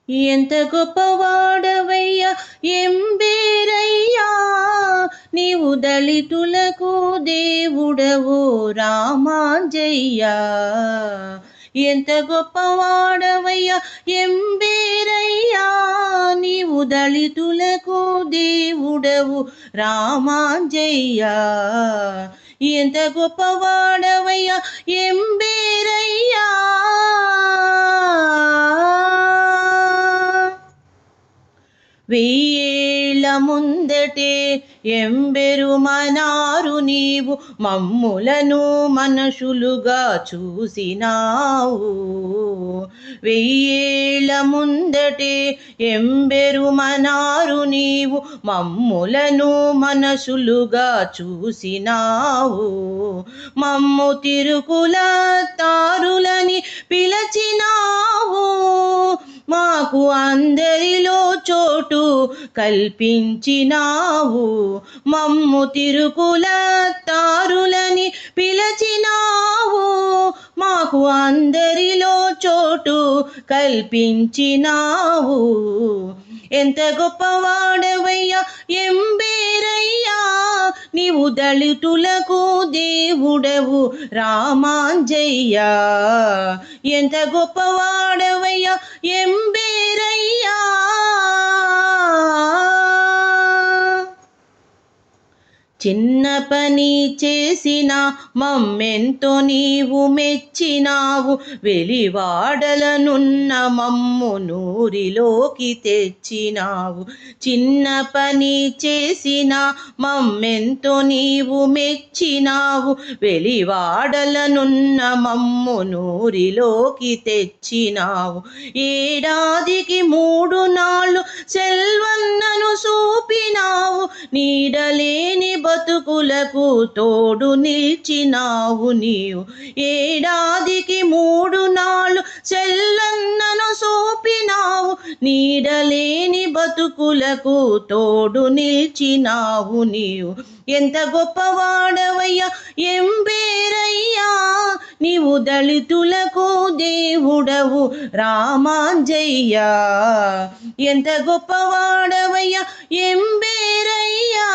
ఎంత గొప్పవాడవయ్యా ఎంబేరయ్యా, నీవు దళితులకు దేవుడవు రామాంజయ్యా. ఎంత గొప్పవాడవయ్యా ఎంబేరయ్యా, నీవు దళితులకు దేవుడవు రామాంజయ్యా. ఎంత గొప్పవాడవయ్యా ఎంబేరయ్యా. వెయ్యేళ్ల ముందటే ఎంబెరుమనారు నీవు, మమ్ములను మనుషులుగా చూసినావు. వెయ్యేళ్ల ముందటే ఎంబెరుమనారు నీవు, మమ్ములను మనుషులుగా చూసినావు. మమ్ము తిరుకుల తారులని పిలచినావు, మాకు అందరిలో చోటు కల్పించినావు. మమ్ము తిరుకుల తారులని పిలచినావు, మాకు అందరిలో చోటు కల్పించినావు. ఎంత గొప్పవాడవయ్యా ఎంబేరయ్యా, నీవు దళితులకు దేవుడవు రామాంజయ్యా. ఎంత గొప్పవాడవయ్యా ఎంబేరయ్యా. చిన్న పని చేసిన మమ్మెంతో నీవు మెచ్చినావు, వెలివాడలనున్న మమ్ము నూరిలోకి తెచ్చినావు. చిన్న పని చేసిన మమ్మెంతో నీవు మెచ్చినావు, వెలివాడలనున్న మమ్ము నూరిలోకి తెచ్చినావు. ఏడాదికి 3 నాళ్ళు సెల్వన్నను చూపినావు, నీడలేని బతుకులకు తోడు నిలిచినావు నీవు. ఏడాదికి 3 నాళ్ళు సెల్లన్నను చూపినావు, నీడలేని బతుకులకు తోడు నిలిచినావు నీవు. ఎంత గొప్పవాడవయ్యా ఎంబేరయ్యా, నీవు దళితులకు దేవుడవు రామాంజయ్యా. ఎంత గొప్పవాడవయ్యా ఎంబేరయ్యా.